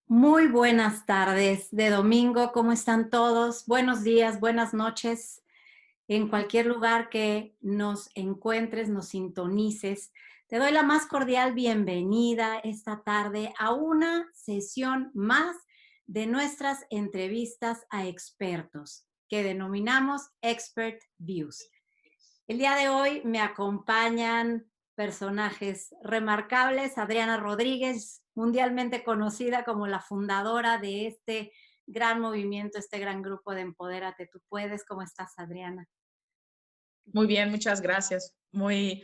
Muy buenas tardes de domingo, ¿cómo están todos? Buenos días, buenas noches, en cualquier lugar que nos encuentres, nos sintonices. Te doy la más cordial bienvenida esta tarde a una sesión más de nuestras entrevistas a expertos, que denominamos Expert Views. El día de hoy me acompañan personajes remarcables, Adriana Rodríguez, mundialmente conocida como la fundadora de este gran movimiento, este gran grupo de Empodérate Tú Puedes. ¿Cómo estás, Adriana? Muy bien, muchas gracias. Muy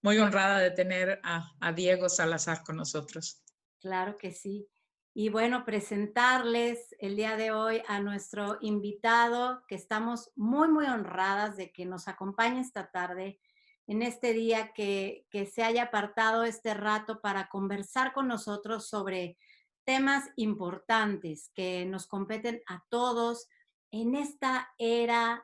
honrada de tener a Diego Salazar con nosotros. Claro que sí. Y bueno, presentarles el día de hoy a nuestro invitado, que estamos muy honradas de que nos acompañe esta tarde, en este día que se haya apartado este rato para conversar con nosotros sobre temas importantes que nos competen a todos en esta era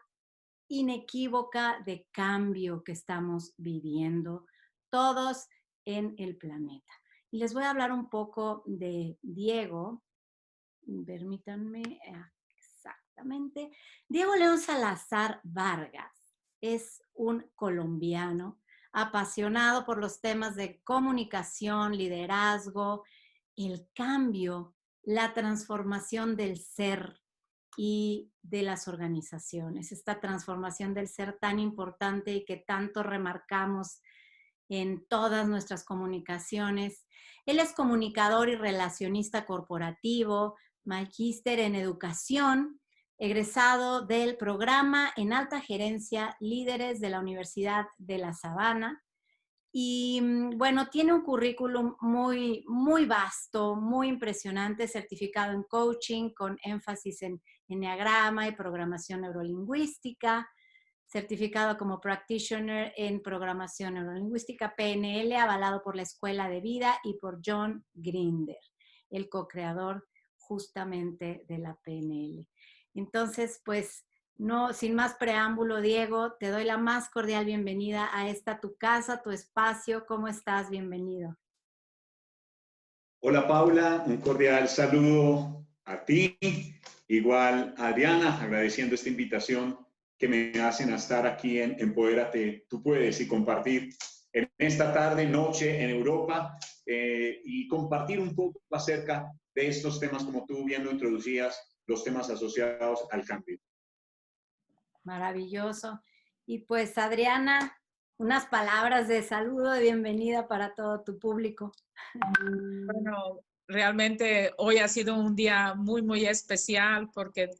inequívoca de cambio que estamos viviendo todos en el planeta. Y les voy a hablar un poco de Diego. Permítanme, exactamente. Diego León Salazar Vargas es un colombiano apasionado por los temas de comunicación, liderazgo, el cambio, la transformación del ser y de las organizaciones. Esta transformación del ser tan importante y que tanto remarcamos en todas nuestras comunicaciones. Él es comunicador y relacionista corporativo, magíster en educación, egresado del programa en alta gerencia Líderes de la Universidad de La Sabana. Y bueno, tiene un currículum muy vasto, muy impresionante, certificado en coaching con énfasis en enneagrama y programación neurolingüística, certificado como practitioner en programación neurolingüística, PNL, avalado por la Escuela de Vida y por John Grinder, el co-creador justamente de la PNL. Entonces, pues, no, sin más preámbulo, Diego, te doy la más cordial bienvenida a esta tu casa, tu espacio. ¿Cómo estás? Bienvenido. Hola Paula, un cordial saludo a ti, igual a Adriana, agradeciendo esta invitación que me hacen a estar aquí en Empodérate Tú Puedes y compartir en esta tarde, noche en Europa y compartir un poco acerca de estos temas, como tú bien lo introducías, los temas asociados al cambio. Maravilloso. Y pues Adriana, unas palabras de saludo, de bienvenida para todo tu público. Bueno, realmente hoy ha sido un día muy especial porque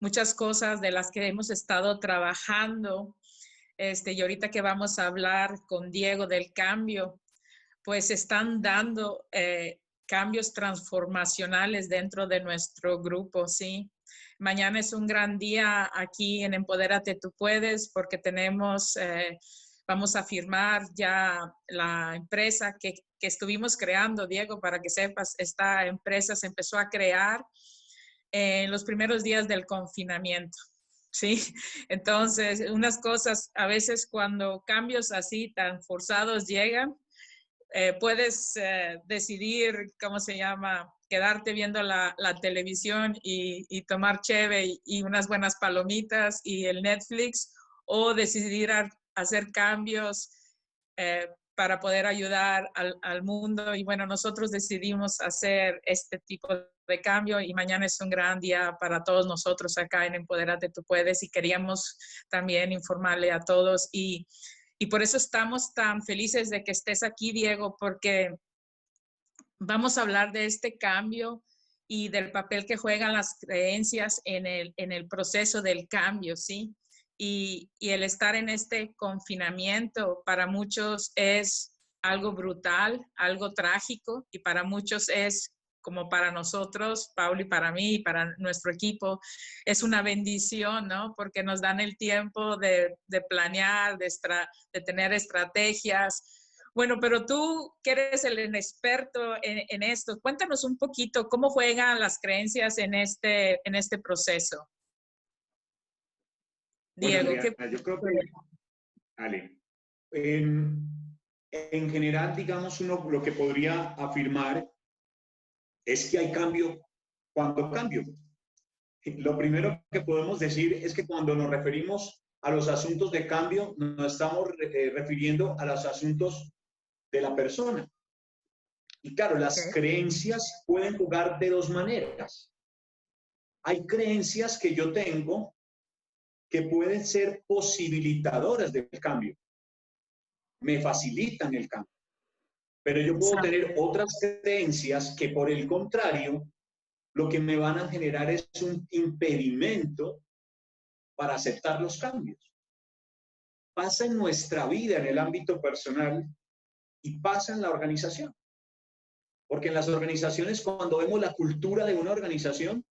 muchas cosas de las que hemos estado trabajando, y ahorita que vamos a hablar con Diego del cambio, pues están dando cambios transformacionales dentro de nuestro grupo, ¿sí? Mañana es un gran día aquí en Empodérate Tú Puedes porque vamos a firmar ya la empresa que estuvimos creando, Diego, para que sepas, esta empresa se empezó a crear en los primeros días del confinamiento. Sí, entonces unas cosas, a veces cuando cambios así tan forzados llegan, puedes decidir, ¿cómo se llama?, quedarte viendo la televisión y tomar cheve y unas buenas palomitas y el Netflix, o decidir hacer cambios para poder ayudar al mundo. Y bueno, nosotros decidimos hacer este tipo de cambio y mañana es un gran día para todos nosotros acá en Empodérate Tú Puedes y queríamos también informarle a todos y por eso estamos tan felices de que estés aquí, Diego, porque vamos a hablar de este cambio y del papel que juegan las creencias en el proceso del cambio, ¿sí? Y el estar en este confinamiento para muchos es algo brutal, algo trágico, y para muchos es como para nosotros, Paul, y para mí, y para nuestro equipo, es una bendición, ¿no? Porque nos dan el tiempo de planear, de tener estrategias. Bueno, pero tú que eres el experto en esto, cuéntanos un poquito cómo juegan las creencias en este proceso. Bueno, Diego, Adriana, yo creo que, Ale, en general, digamos, uno lo que podría afirmar es que hay cambio cuando cambio. Lo primero que podemos decir es que cuando nos referimos a los asuntos de cambio, nos estamos refiriendo a los asuntos de la persona. Y claro, las creencias pueden jugar de dos maneras. Hay creencias que yo tengo que pueden ser posibilitadoras del cambio. Me facilitan el cambio. Pero yo puedo tener otras creencias que, por el contrario, lo que me van a generar es un impedimento para aceptar los cambios. Pasa en nuestra vida, en el ámbito personal, y pasa en la organización. Porque en las organizaciones, cuando vemos la cultura de una organización,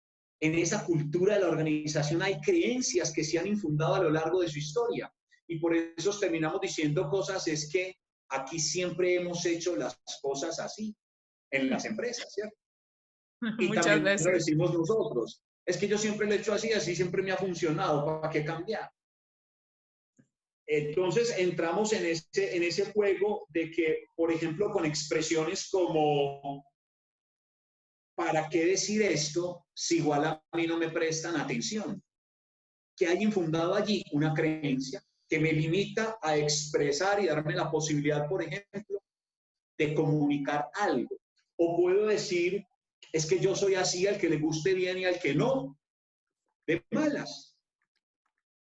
en esa cultura de la organización hay creencias que se han infundado a lo largo de su historia. Y por eso terminamos diciendo cosas, es que aquí siempre hemos hecho las cosas así, en las empresas, ¿cierto? Y muchas también veces lo decimos nosotros. Es que yo siempre lo he hecho así, así siempre me ha funcionado, ¿para qué cambiar? Entonces entramos en ese juego de que, por ejemplo, con expresiones como ¿para qué decir esto si igual a mí no me prestan atención? Que hay infundado allí una creencia que me limita a expresar y darme la posibilidad, por ejemplo, de comunicar algo. O puedo decir, es que yo soy así, al que le guste bien y al que no, de malas.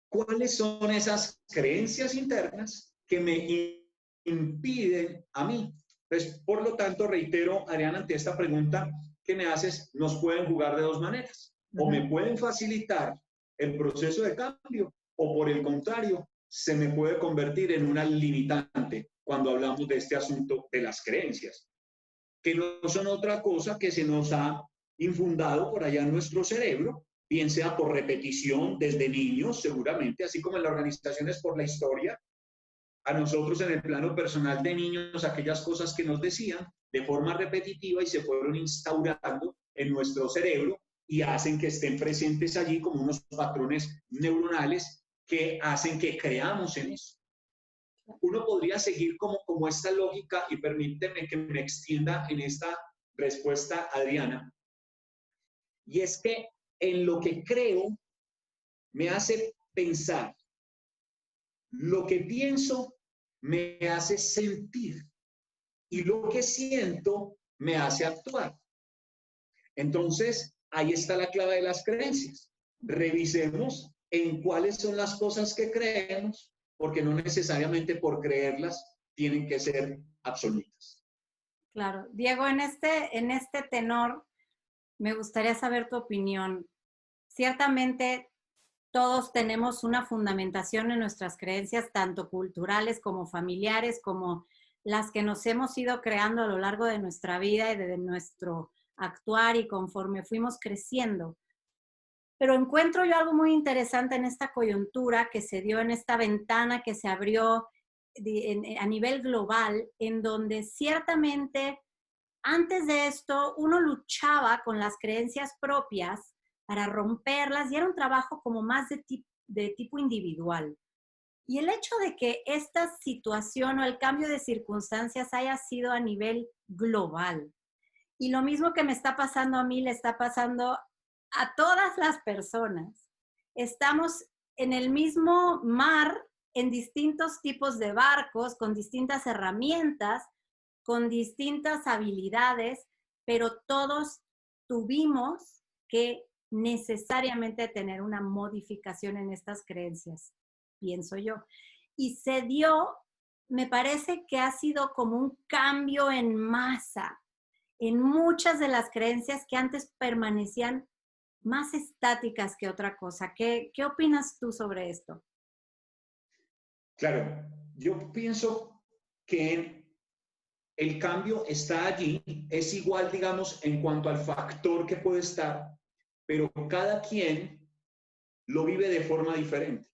¿Cuáles son esas creencias internas que me impiden a mí? Pues, por lo tanto, reitero, Adriana, ante esta pregunta que me haces, nos pueden jugar de dos maneras. O me pueden facilitar el proceso de cambio, o por el contrario, se me puede convertir en una limitante cuando hablamos de este asunto de las creencias, que no son otra cosa que se nos ha infundado por allá en nuestro cerebro, bien sea por repetición desde niños, seguramente, así como en las organizaciones por la historia. A nosotros en el plano personal de niños, aquellas cosas que nos decían de forma repetitiva y se fueron instaurando en nuestro cerebro y hacen que estén presentes allí como unos patrones neuronales que hacen que creamos en eso. Uno podría seguir como esta lógica, y permíteme que me extienda en esta respuesta, Adriana, y es que en lo que creo me hace pensar, lo que pienso me hace sentir y lo que siento me hace actuar. Entonces, ahí está la clave de las creencias. Revisemos en cuáles son las cosas que creemos, porque no necesariamente por creerlas tienen que ser absolutas. Claro. Diego, en este tenor, me gustaría saber tu opinión. Ciertamente, todos tenemos una fundamentación en nuestras creencias, tanto culturales como familiares, como las que nos hemos ido creando a lo largo de nuestra vida y de nuestro actuar y conforme fuimos creciendo. Pero encuentro yo algo muy interesante en esta coyuntura que se dio, en esta ventana que se abrió a nivel global, en donde ciertamente antes de esto uno luchaba con las creencias propias para romperlas y era un trabajo como más de tipo individual. Y el hecho de que esta situación o el cambio de circunstancias haya sido a nivel global, y lo mismo que me está pasando a mí le está pasando a todas las personas. Estamos en el mismo mar, en distintos tipos de barcos, con distintas herramientas, con distintas habilidades, pero todos tuvimos que necesariamente tener una modificación en estas creencias, pienso yo. Y se dio, me parece que ha sido como un cambio en masa en muchas de las creencias que antes permanecían más estáticas que otra cosa. ¿Qué opinas tú sobre esto? Claro, yo pienso que el cambio está allí, es igual, digamos, en cuanto al factor que puede estar, pero cada quien lo vive de forma diferente.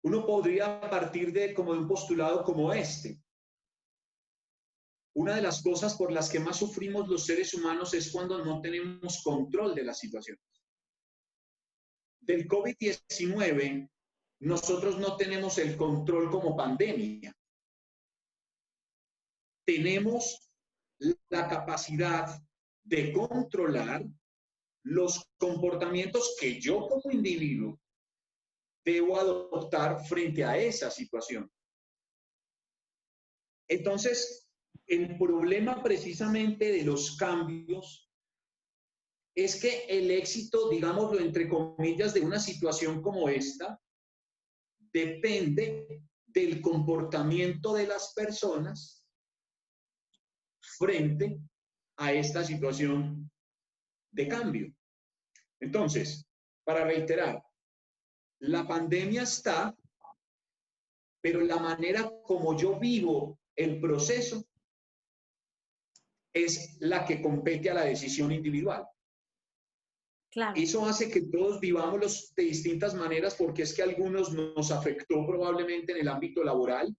Uno podría partir de un postulado como este. Una de las cosas por las que más sufrimos los seres humanos es cuando no tenemos control de la situación. Del COVID-19, nosotros no tenemos el control como pandemia. Tenemos la capacidad de controlar los comportamientos que yo como individuo debo adoptar frente a esa situación. Entonces, el problema precisamente de los cambios es que el éxito, digámoslo entre comillas, de una situación como esta, depende del comportamiento de las personas frente a esta situación de cambio. Entonces, para reiterar, la pandemia está, pero la manera como yo vivo el proceso es la que compete a la decisión individual. Claro. Eso hace que todos vivamos de distintas maneras, porque es que a algunos nos afectó probablemente en el ámbito laboral,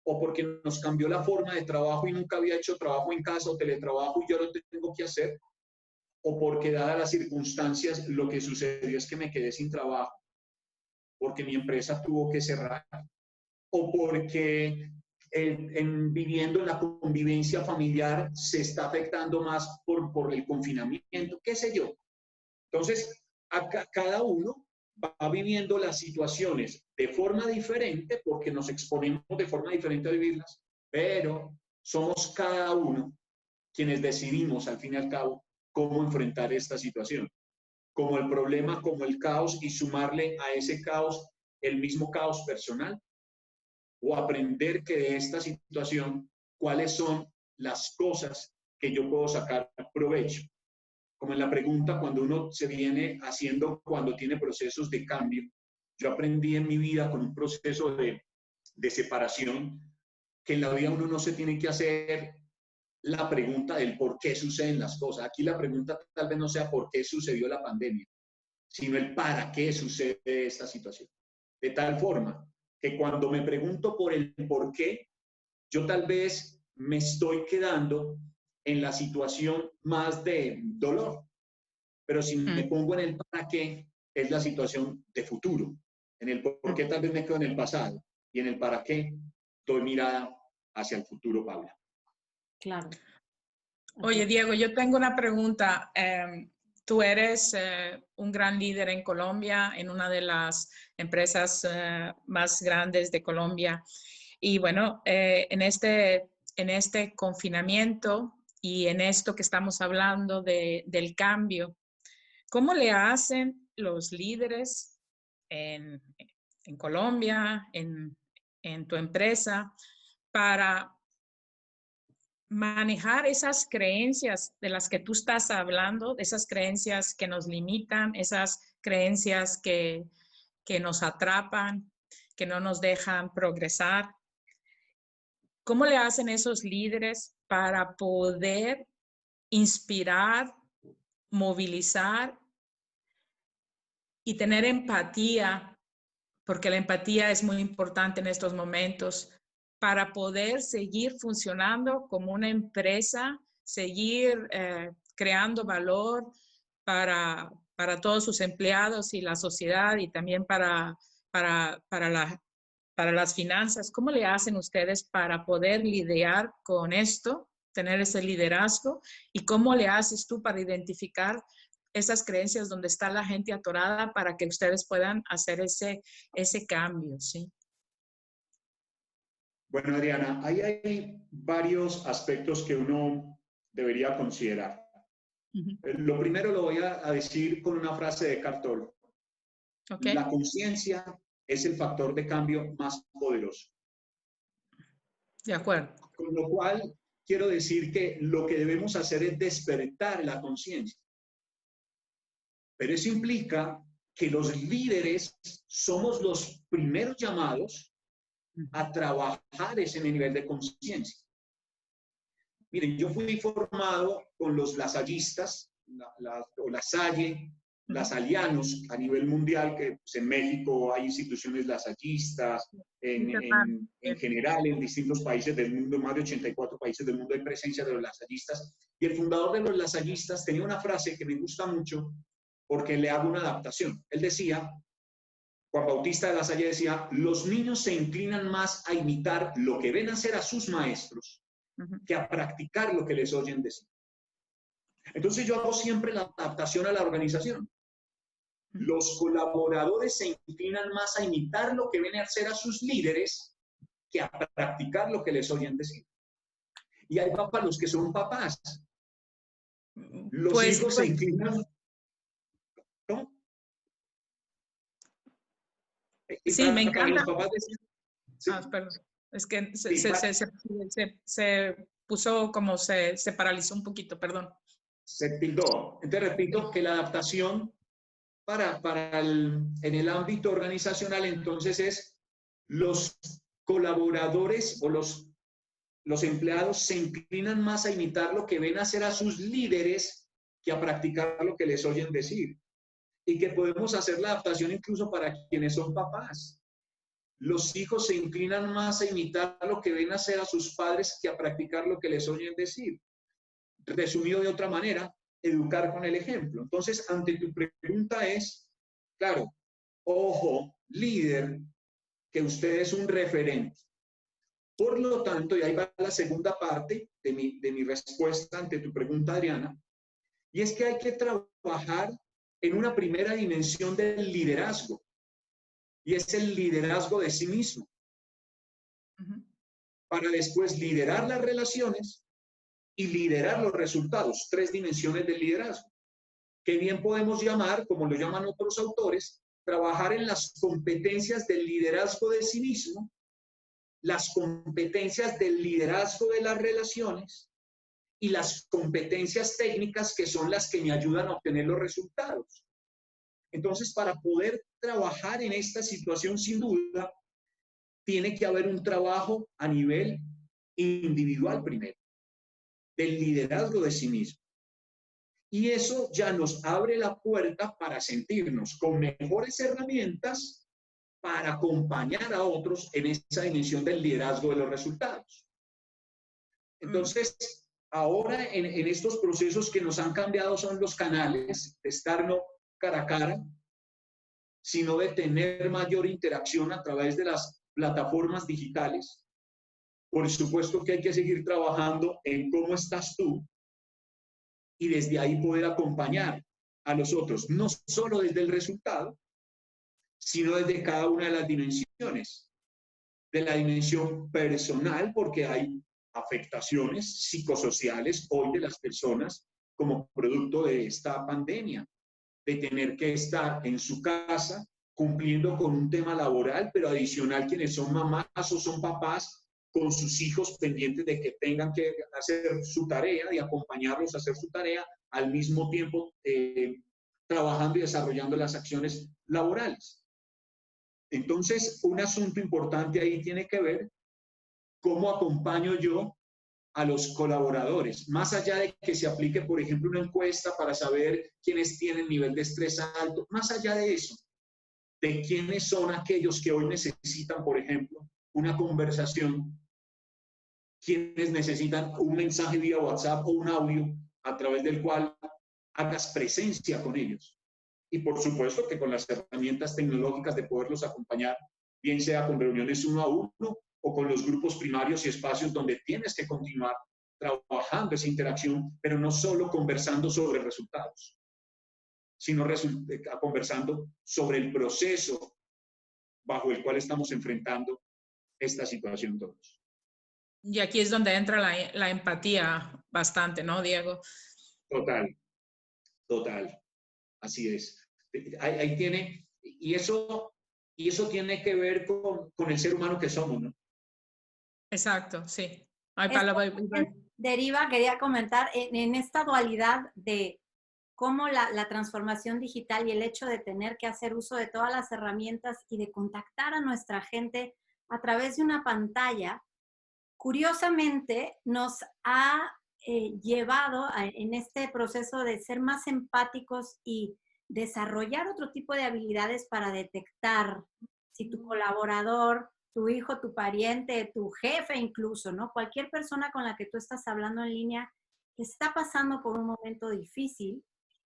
o porque nos cambió la forma de trabajo y nunca había hecho trabajo en casa o teletrabajo y yo lo tengo que hacer, o porque dadas las circunstancias lo que sucedió es que me quedé sin trabajo, porque mi empresa tuvo que cerrar, o porque viviendo en la convivencia familiar se está afectando más por el confinamiento, qué sé yo. Entonces, cada uno va viviendo las situaciones de forma diferente porque nos exponemos de forma diferente a vivirlas, pero somos cada uno quienes decidimos al fin y al cabo cómo enfrentar esta situación, como el problema, como el caos, y sumarle a ese caos el mismo caos personal, o aprender que de esta situación, cuáles son las cosas que yo puedo sacar provecho. Como en la pregunta, cuando uno se viene haciendo, cuando tiene procesos de cambio, yo aprendí en mi vida con un proceso de separación, que en la vida uno no se tiene que hacer la pregunta del por qué suceden las cosas. Aquí la pregunta tal vez no sea por qué sucedió la pandemia, sino el para qué sucede esta situación. De tal forma que cuando me pregunto por el por qué, yo tal vez me estoy quedando en la situación más de dolor. Pero si me pongo en el para qué, es la situación de futuro. En el por qué tal vez me quedo en el pasado, y en el para qué doy mirada hacia el futuro, Paula. Claro. Oye, Diego, yo tengo una pregunta. Tú eres un gran líder en Colombia, en una de las empresas más grandes de Colombia. Y bueno, en este confinamiento y en esto que estamos hablando del cambio, ¿cómo le hacen los líderes en Colombia, en tu empresa, para manejar esas creencias de las que tú estás hablando, esas creencias que nos limitan, esas creencias que nos atrapan, que no nos dejan progresar? ¿Cómo le hacen esos líderes para poder inspirar, movilizar y tener empatía? Porque la empatía es muy importante en estos momentos para poder seguir funcionando como una empresa, seguir creando valor para todos sus empleados y la sociedad, y también para las finanzas. ¿Cómo le hacen ustedes para poder lidiar con esto, tener ese liderazgo? ¿Y cómo le haces tú para identificar esas creencias donde está la gente atorada para que ustedes puedan hacer ese cambio, sí? Bueno, Adriana, ahí hay varios aspectos que uno debería considerar. Lo primero lo voy a decir con una frase de Eckhart Tolle. Okay. La conciencia es el factor de cambio más poderoso. De acuerdo. Con lo cual, quiero decir que lo que debemos hacer es despertar la conciencia. Pero eso implica que los líderes somos los primeros llamados a trabajar ese nivel de conciencia. Miren, yo fui formado con los lasallistas, o la Salle, lasalianos a nivel mundial, que pues, en México hay instituciones lasallistas, en general en distintos países del mundo, más de 84 países del mundo hay presencia de los lasallistas. Y el fundador de los lasallistas tenía una frase que me gusta mucho porque le hago una adaptación. Él decía, Juan Bautista de la Salle decía, los niños se inclinan más a imitar lo que ven hacer a sus maestros que a practicar lo que les oyen decir. Entonces yo hago siempre la adaptación a la organización. Los colaboradores se inclinan más a imitar lo que ven a hacer a sus líderes que a practicar lo que les oyen decir. Y ahí va para los que son papás. Los Pues, hijos se inclinan. ¿No? Y sí, me para los encanta. papás decían, sí. Perdón. Es que Sí, se puso como se paralizó un poquito, perdón. se tildó. Entonces repito que la adaptación en el ámbito organizacional entonces es los colaboradores o los empleados se inclinan más a imitar lo que ven hacer a sus líderes que a practicar lo que les oyen decir. Y que podemos hacer la adaptación incluso para quienes son papás. Los hijos se inclinan más a imitar lo que ven hacer a sus padres que a practicar lo que les oyen decir. Resumido de otra manera, educar con el ejemplo. Entonces, ante tu pregunta es, claro, ojo, líder, que usted es un referente. Por lo tanto, y ahí va la segunda parte de mi respuesta ante tu pregunta, Adriana, y es que hay que trabajar en una primera dimensión del liderazgo, y es el liderazgo de sí mismo, para después liderar las relaciones y liderar los resultados, 3 dimensiones del liderazgo, que bien podemos llamar, como lo llaman otros autores, trabajar en las competencias del liderazgo de sí mismo, las competencias del liderazgo de las relaciones y las competencias técnicas que son las que me ayudan a obtener los resultados. Entonces, para poder trabajar en esta situación, sin duda, tiene que haber un trabajo a nivel individual primero, del liderazgo de sí mismo. Y eso ya nos abre la puerta para sentirnos con mejores herramientas para acompañar a otros en esa dimensión del liderazgo de los resultados. Entonces, ahora en estos procesos que nos han cambiado son los canales de estar no cara a cara, sino de tener mayor interacción a través de las plataformas digitales. Por supuesto que hay que seguir trabajando en cómo estás tú y desde ahí poder acompañar a los otros, no solo desde el resultado, sino desde cada una de las dimensiones. De la dimensión personal, porque hay afectaciones psicosociales hoy de las personas como producto de esta pandemia, de tener que estar en su casa cumpliendo con un tema laboral, pero adicional quienes son mamás o son papás con sus hijos pendientes de que tengan que hacer su tarea, de acompañarlos a hacer su tarea, al mismo tiempo trabajando y desarrollando las acciones laborales. Entonces, un asunto importante ahí tiene que ver cómo acompaño yo a los colaboradores, más allá de que se aplique, por ejemplo, una encuesta para saber quiénes tienen nivel de estrés alto, más allá de eso, de quiénes son aquellos que hoy necesitan, por ejemplo, una conversación, quienes necesitan un mensaje vía WhatsApp o un audio a través del cual hagas presencia con ellos. Y por supuesto que con las herramientas tecnológicas de poderlos acompañar, bien sea con reuniones 1 a 1 o con los grupos primarios y espacios donde tienes que continuar trabajando esa interacción, pero no solo conversando sobre resultados, sino conversando sobre el proceso bajo el cual estamos enfrentando esta situación todos. Y aquí es donde entra la empatía bastante, ¿no, Diego? Total, total. Así es. Ahí tiene, y eso tiene que ver con el ser humano que somos, ¿no? Exacto, sí. Deriva, quería comentar, en esta dualidad de cómo la transformación digital y el hecho de tener que hacer uso de todas las herramientas y de contactar a nuestra gente a través de una pantalla, curiosamente nos ha llevado en este proceso de ser más empáticos y desarrollar otro tipo de habilidades para detectar si tu colaborador, tu hijo, tu pariente, tu jefe incluso, ¿no? Cualquier persona con la que tú estás hablando en línea está pasando por un momento difícil,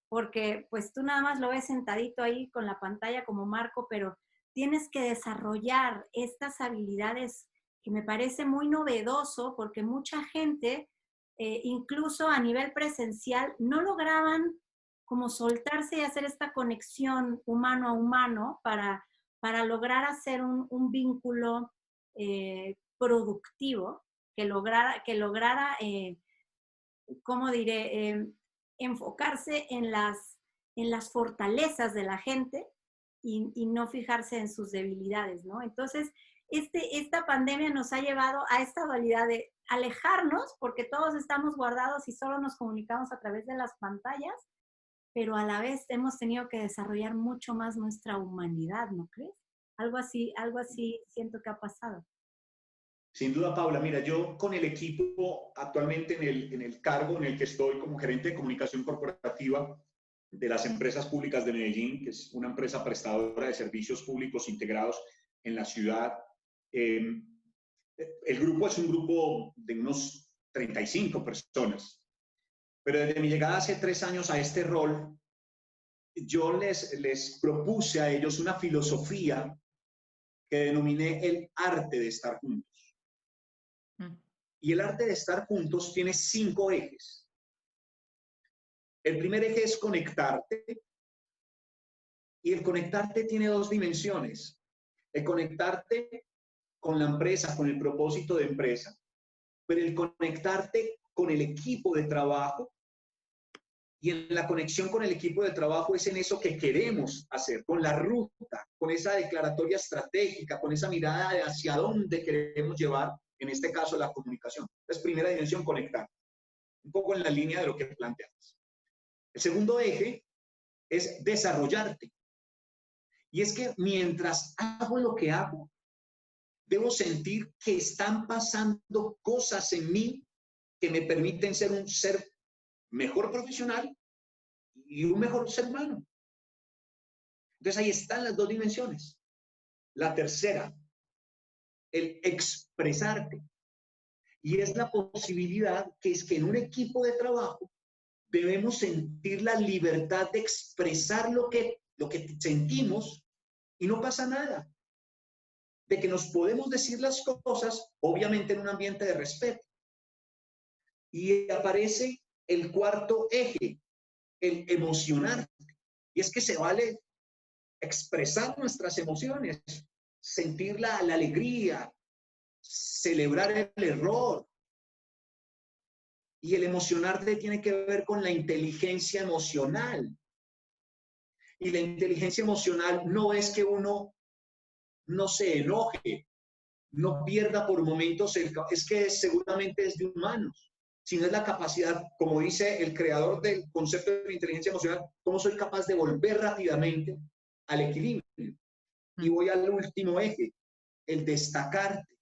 porque pues tú nada más lo ves sentadito ahí con la pantalla como Marco, pero tienes que desarrollar estas habilidades que me parece muy novedoso, porque mucha gente incluso a nivel presencial, no lograban como soltarse y hacer esta conexión humano a humano para lograr hacer un vínculo productivo que lograra ¿cómo diré? Enfocarse en las fortalezas de la gente y no fijarse en sus debilidades, ¿no? Entonces, esta pandemia nos ha llevado a esta dualidad de alejarnos, porque todos estamos guardados y solo nos comunicamos a través de las pantallas, pero a la vez hemos tenido que desarrollar mucho más nuestra humanidad, ¿no crees? Algo así siento que ha pasado. Sin duda, Paula. Mira, yo con el equipo actualmente en el cargo en el que estoy como gerente de comunicación corporativa de las empresas públicas de Medellín, que es una empresa prestadora de servicios públicos integrados en la ciudad. El grupo es un grupo de unos 35 personas, pero desde mi llegada hace 3 años a este rol, yo les propuse a ellos una filosofía que denominé el arte de estar juntos. Y el arte de estar juntos tiene 5 ejes. El primer eje es conectarte. Y el conectarte tiene 2 dimensiones. El conectarte con la empresa, con el propósito de empresa, pero el conectarte con el equipo de trabajo. Y en la conexión con el equipo de trabajo es en eso que queremos hacer, con la ruta, con esa declaratoria estratégica, con esa mirada de hacia dónde queremos llevar, en este caso, la comunicación. Entonces, primera dimensión, conectar. Un poco en la línea de lo que planteas. El segundo eje es desarrollarte. Y es que mientras hago lo que hago, debo sentir que están pasando cosas en mí que me permiten ser un ser mejor profesional y un mejor ser humano. Entonces ahí están las 2 dimensiones. La tercera, el expresarte. Y es la posibilidad que es que en un equipo de trabajo debemos sentir la libertad de expresar lo que sentimos y no pasa nada. De que nos podemos decir las cosas, obviamente en un ambiente de respeto. Y aparece el cuarto eje, el emocionar. Y es que se vale expresar nuestras emociones, sentir la alegría, celebrar el error. Y el emocionarte tiene que ver con la inteligencia emocional. Y la inteligencia emocional no es que uno no se enoje, no pierda por momentos, es que seguramente es de humanos, sino es la capacidad, como dice el creador del concepto de inteligencia emocional, cómo soy capaz de volver rápidamente al equilibrio. Y voy al último eje, el destacarte.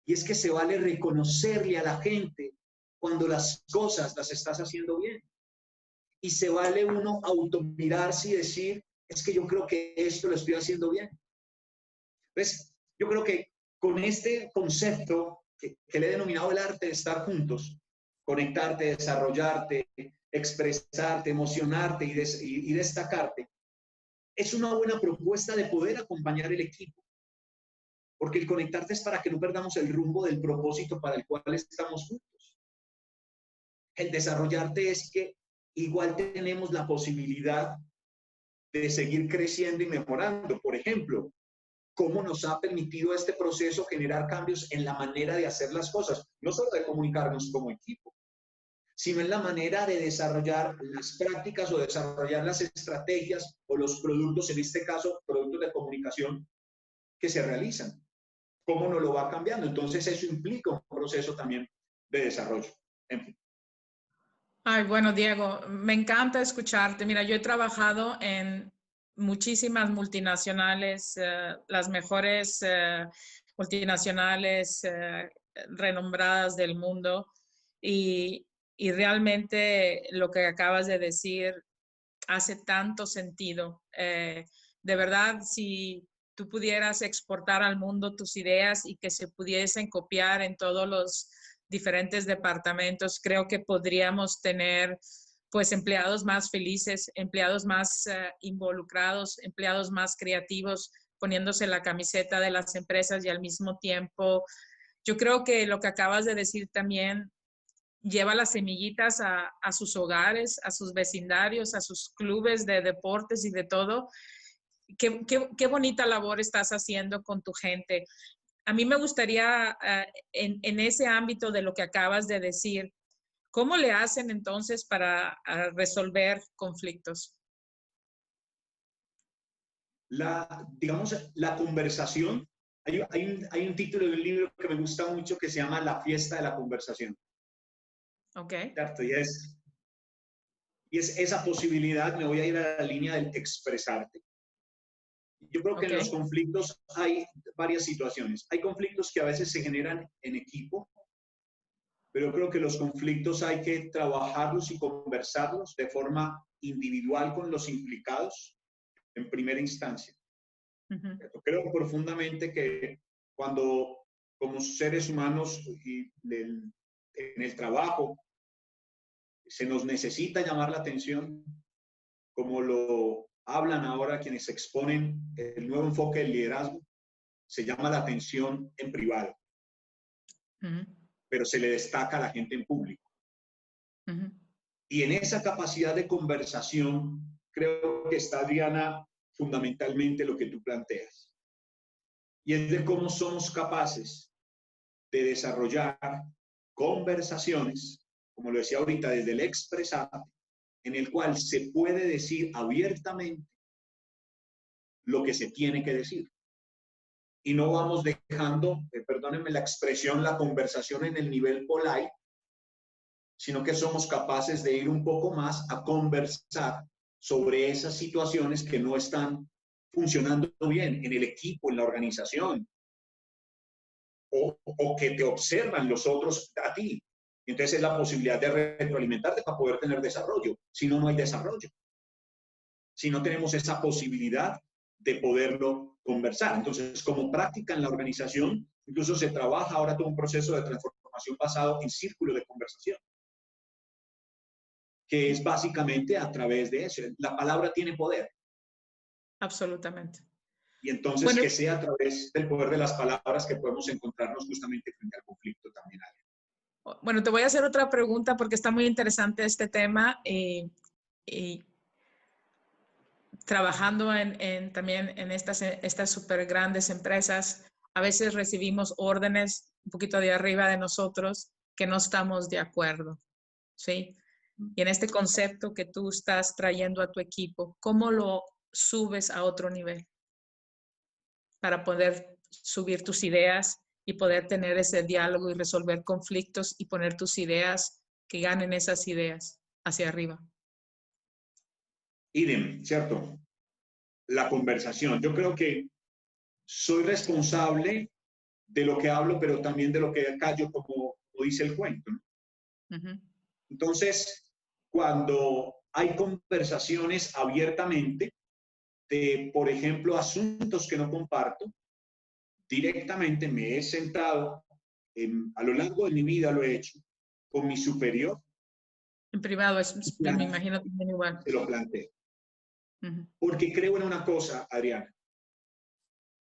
Y es que se vale reconocerle a la gente cuando las cosas las estás haciendo bien. Y se vale uno automirarse y decir, es que yo creo que esto lo estoy haciendo bien. Entonces, yo creo que con este concepto que le he denominado el arte de estar juntos, conectarte, desarrollarte, expresarte, emocionarte y destacarte, es una buena propuesta de poder acompañar el equipo. Porque el conectarte es para que no perdamos el rumbo del propósito para el cual estamos juntos. El desarrollarte es que igual tenemos la posibilidad de seguir creciendo y mejorando. Por ejemplo, cómo nos ha permitido este proceso generar cambios en la manera de hacer las cosas, no solo de comunicarnos como equipo, sino en la manera de desarrollar las prácticas o desarrollar las estrategias o los productos, en este caso, productos de comunicación que se realizan. ¿Cómo nos lo va cambiando? Entonces, eso implica un proceso también de desarrollo. En fin. Ay, bueno, Diego, me encanta escucharte. Mira, yo he trabajado en muchísimas multinacionales, las mejores multinacionales renombradas del mundo y realmente lo que acabas de decir hace tanto sentido. De verdad, si tú pudieras exportar al mundo tus ideas y que se pudiesen copiar en todos los diferentes departamentos, creo que podríamos tener pues empleados más felices, empleados más involucrados, empleados más creativos, poniéndose la camiseta de las empresas y al mismo tiempo, yo creo que lo que acabas de decir también, lleva las semillitas a sus hogares, a sus vecindarios, a sus clubes de deportes y de todo. Qué bonita labor estás haciendo con tu gente. A mí me gustaría, en ese ámbito de lo que acabas de decir, ¿cómo le hacen entonces para resolver conflictos? Digamos, la conversación. Hay un título de un libro que me gusta mucho que se llama La fiesta de la conversación. Ok. ¿Cierto? Y es esa posibilidad, me voy a ir a la línea del expresarte. Yo creo que en los conflictos hay varias situaciones. Hay conflictos que a veces se generan en equipo, pero creo que los conflictos hay que trabajarlos y conversarlos de forma individual con los implicados en primera instancia. Creo profundamente que cuando como seres humanos y en el trabajo se nos necesita llamar la atención, como lo hablan ahora quienes exponen el nuevo enfoque del liderazgo, se llama la atención en privado, pero se le destaca a la gente en público. Y en esa capacidad de conversación, creo que está, Adriana, fundamentalmente lo que tú planteas. Y es de cómo somos capaces de desarrollar conversaciones, como lo decía ahorita, desde el expresarte, en el cual se puede decir abiertamente lo que se tiene que decir. Y no vamos dejando, perdónenme la expresión, la conversación en el nivel polite, sino que somos capaces de ir un poco más a conversar sobre esas situaciones que no están funcionando bien en el equipo, en la organización, o que te observan los otros a ti. Entonces es la posibilidad de retroalimentarte para poder tener desarrollo. Si no, no hay desarrollo. Si no tenemos esa posibilidad de poderlo conversar. Entonces, como práctica en la organización, incluso se trabaja ahora todo un proceso de transformación basado en círculo de conversación, que es básicamente a través de eso. La palabra tiene poder. Absolutamente. Y entonces bueno, que sea a través del poder de las palabras que podemos encontrarnos justamente frente al conflicto también. Bueno, te voy a hacer otra pregunta porque está muy interesante este tema. Trabajando también en estas súper grandes empresas, a veces recibimos órdenes un poquito de arriba de nosotros que no estamos de acuerdo, ¿sí? Y en este concepto que tú estás trayendo a tu equipo, ¿cómo lo subes a otro nivel? Para poder subir tus ideas y poder tener ese diálogo y resolver conflictos y poner tus ideas, que ganen esas ideas hacia arriba. Idem, ¿cierto? La conversación. Yo creo que soy responsable de lo que hablo, pero también de lo que callo, como dice el cuento, ¿no? Entonces, cuando hay conversaciones abiertamente de, por ejemplo, asuntos que no comparto, directamente me he sentado, a lo largo de mi vida lo he hecho, con mi superior. En privado, me imagino también igual. Se lo planteo. Porque creo en una cosa, Adriana,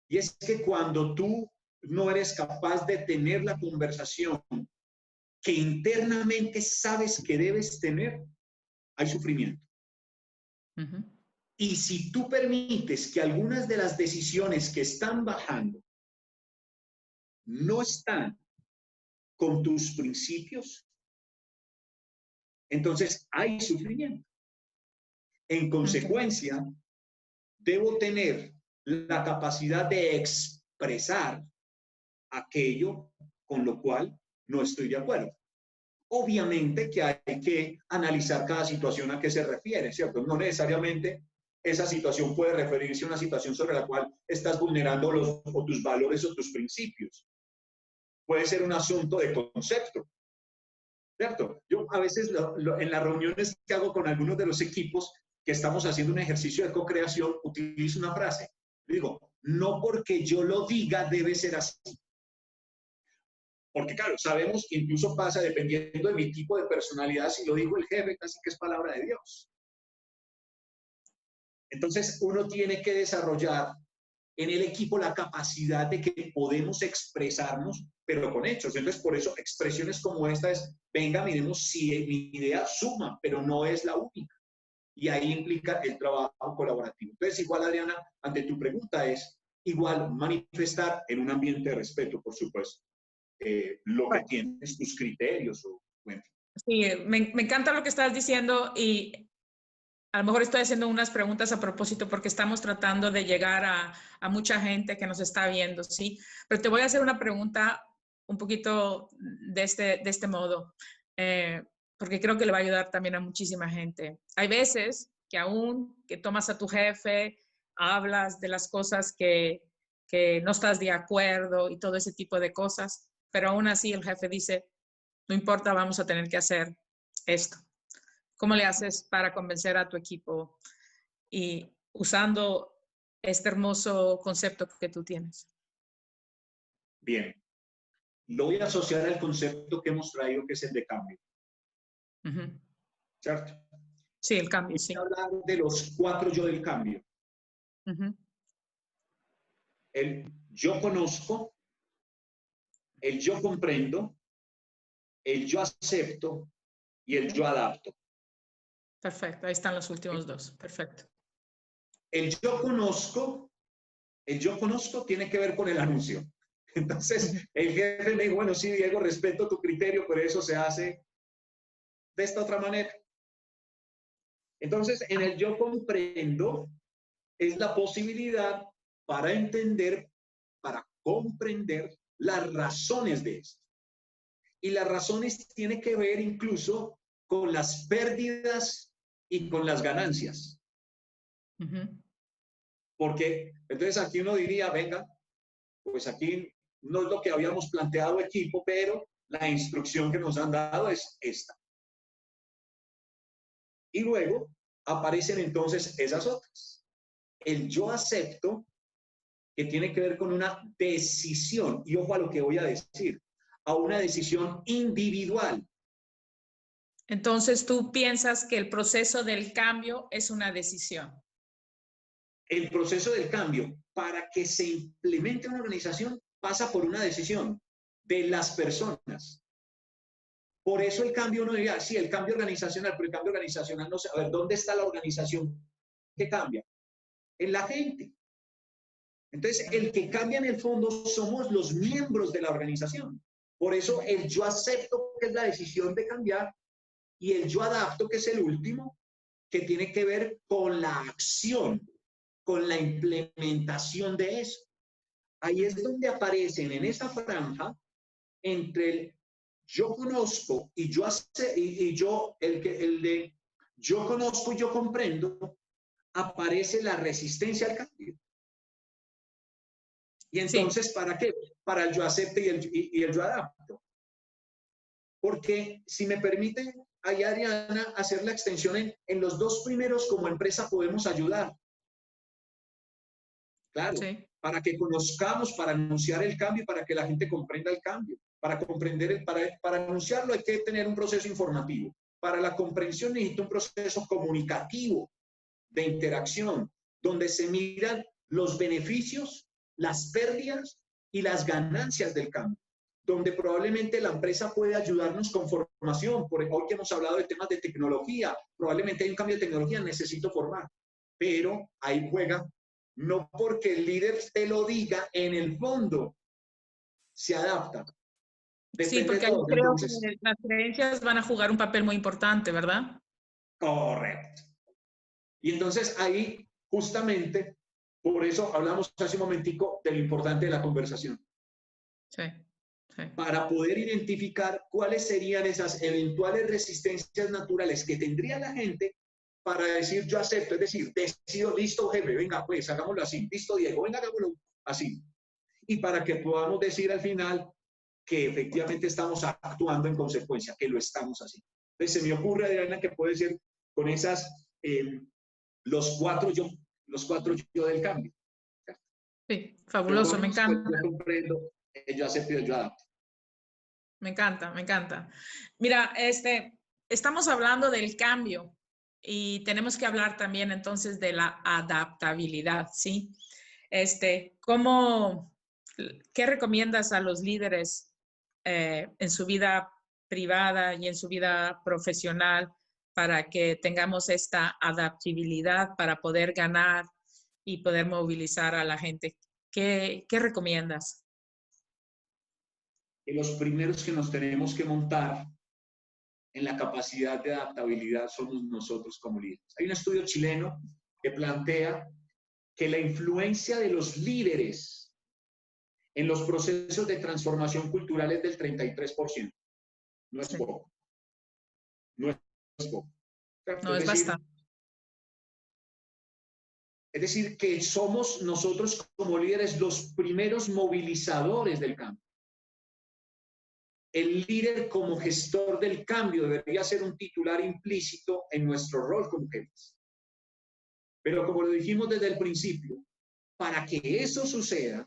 y es que cuando tú no eres capaz de tener la conversación que internamente sabes que debes tener, hay sufrimiento. Y si tú permites que algunas de las decisiones que están bajando no están con tus principios, entonces hay sufrimiento. En consecuencia, debo tener la capacidad de expresar aquello con lo cual no estoy de acuerdo. Obviamente que hay que analizar cada situación a qué se refiere, ¿cierto? No necesariamente esa situación puede referirse a una situación sobre la cual estás vulnerando o tus valores o tus principios. Puede ser un asunto de concepto, ¿cierto? Yo a veces en las reuniones que hago con algunos de los equipos que estamos haciendo un ejercicio de co-creación, utilizo una frase. Digo, no porque yo lo diga debe ser así. Porque claro, sabemos que incluso pasa dependiendo de mi tipo de personalidad, si lo dijo el jefe, casi que es palabra de Dios. Entonces, uno tiene que desarrollar en el equipo la capacidad de que podemos expresarnos, pero con hechos. Entonces, por eso expresiones como esta es, venga, miremos si mi idea suma, pero no es la única. Y ahí implica el trabajo colaborativo. Entonces, igual, Adriana, ante tu pregunta es, igual manifestar en un ambiente de respeto, por supuesto, lo que tienes, tus criterios. Bueno. Sí, me encanta lo que estás diciendo y a lo mejor estoy haciendo unas preguntas a propósito porque estamos tratando de llegar a mucha gente que nos está viendo, ¿sí? Pero te voy a hacer una pregunta un poquito de este modo, porque creo que le va a ayudar también a muchísima gente. Hay veces que aún que tomas a tu jefe, hablas de las cosas que no estás de acuerdo y todo ese tipo de cosas, pero aún así el jefe dice, no importa, vamos a tener que hacer esto. ¿Cómo le haces para convencer a tu equipo y usando este hermoso concepto que tú tienes? Bien, lo voy a asociar al concepto que hemos traído, que es el de cambio. ¿Cierto? Sí, el cambio, sí. Voy a hablar de los 4 yo del cambio. El yo conozco, el yo comprendo, el yo acepto y el yo adapto. Perfecto, ahí están los últimos 2. Perfecto. El yo conozco tiene que ver con el anuncio. Entonces, el jefe me dijo, bueno, sí, Diego, respeto tu criterio, pero eso se hace de esta otra manera. Entonces, en el yo comprendo es la posibilidad para entender, para comprender las razones de esto. Y las razones tienen que ver incluso con las pérdidas y con las ganancias. Porque entonces aquí uno diría, venga, pues aquí no es lo que habíamos planteado equipo, pero la instrucción que nos han dado es esta. Y luego aparecen entonces esas otras. El yo acepto, que tiene que ver con una decisión, y ojo a lo que voy a decir, a una decisión individual. Entonces, tú piensas que el proceso del cambio es una decisión. El proceso del cambio, para que se implemente una organización, pasa por una decisión de las personas. Por eso el cambio no diría, sí, el cambio organizacional, pero el cambio organizacional no sé, a ver, ¿dónde está la organización que cambia? En la gente. Entonces, el que cambia en el fondo somos los miembros de la organización. Por eso el yo acepto, que es la decisión de cambiar, y el yo adapto, que es el último, que tiene que ver con la acción, con la implementación de eso. Ahí es donde aparecen en esa franja entre el yo conozco y yo el de yo conozco y yo comprendo, aparece la resistencia al cambio. Y entonces, sí. ¿Para qué? Para el yo acepto y el yo adapto. Porque si me permiten, ahí Adriana, hacer la extensión en los 2 primeros como empresa podemos ayudar. Claro, sí. Para que conozcamos, para anunciar el cambio, para que la gente comprenda el cambio. Para comprender, para anunciarlo hay que tener un proceso informativo. Para la comprensión necesita un proceso comunicativo de interacción, donde se miran los beneficios, las pérdidas y las ganancias del cambio. Donde probablemente la empresa puede ayudarnos con formación. Por hoy que hemos hablado de temas de tecnología, probablemente hay un cambio de tecnología, necesito formar. Pero ahí juega, no porque el líder te lo diga, en el fondo se adapta. Depende, sí, porque yo creo que las creencias van a jugar un papel muy importante, ¿verdad? Correcto. Y entonces ahí, justamente, por eso hablamos hace un momentico de lo importante de la conversación. Sí. Sí. Para poder identificar cuáles serían esas eventuales resistencias naturales que tendría la gente para decir yo acepto, es decir, decido, listo jefe, venga pues hagámoslo así, listo Diego, venga hagámoslo así. Y para que podamos decir al final que efectivamente estamos actuando en consecuencia, que lo estamos haciendo. Entonces se me ocurre, Adriana, que puede ser con esas, los cuatro yo del cambio. Sí, fabuloso, me encanta. Yo comprendo, yo acepto y yo adapto. Me encanta, me encanta. Mira, estamos hablando del cambio y tenemos que hablar también entonces de la adaptabilidad, ¿sí? ¿Qué recomiendas a los líderes en su vida privada y en su vida profesional para que tengamos esta adaptabilidad para poder ganar y poder movilizar a la gente? ¿Qué recomiendas? Que los primeros que nos tenemos que montar en la capacidad de adaptabilidad somos nosotros como líderes. Hay un estudio chileno que plantea que la influencia de los líderes en los procesos de transformación cultural es del 33%. No es poco. No es poco. No, es bastante. Es decir, que somos nosotros como líderes los primeros movilizadores del cambio. El líder como gestor del cambio debería ser un titular implícito en nuestro rol como jefes. Pero como lo dijimos desde el principio, para que eso suceda,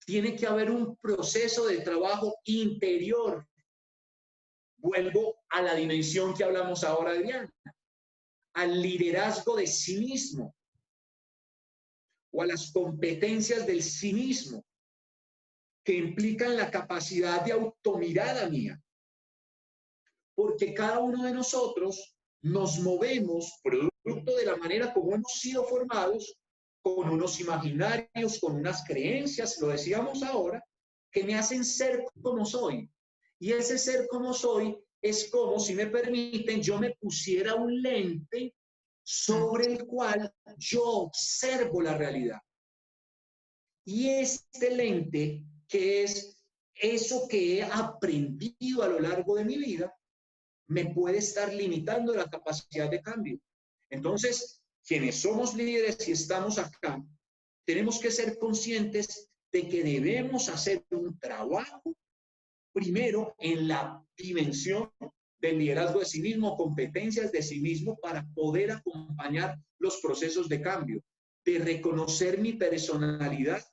tiene que haber un proceso de trabajo interior. Vuelvo a la dimensión que hablamos ahora, Adriana, al liderazgo de sí mismo o a las competencias del sí mismo, que implican la capacidad de automirada mía. Porque cada uno de nosotros nos movemos, producto de la manera como hemos sido formados, con unos imaginarios, con unas creencias, lo decíamos ahora, que me hacen ser como soy. Y ese ser como soy es como, si me permiten, yo me pusiera un lente sobre el cual yo observo la realidad. Y este lente, que es eso que he aprendido a lo largo de mi vida, me puede estar limitando la capacidad de cambio. Entonces, quienes somos líderes y estamos acá, tenemos que ser conscientes de que debemos hacer un trabajo primero en la dimensión del liderazgo de sí mismo, competencias de sí mismo para poder acompañar los procesos de cambio, de reconocer mi personalidad,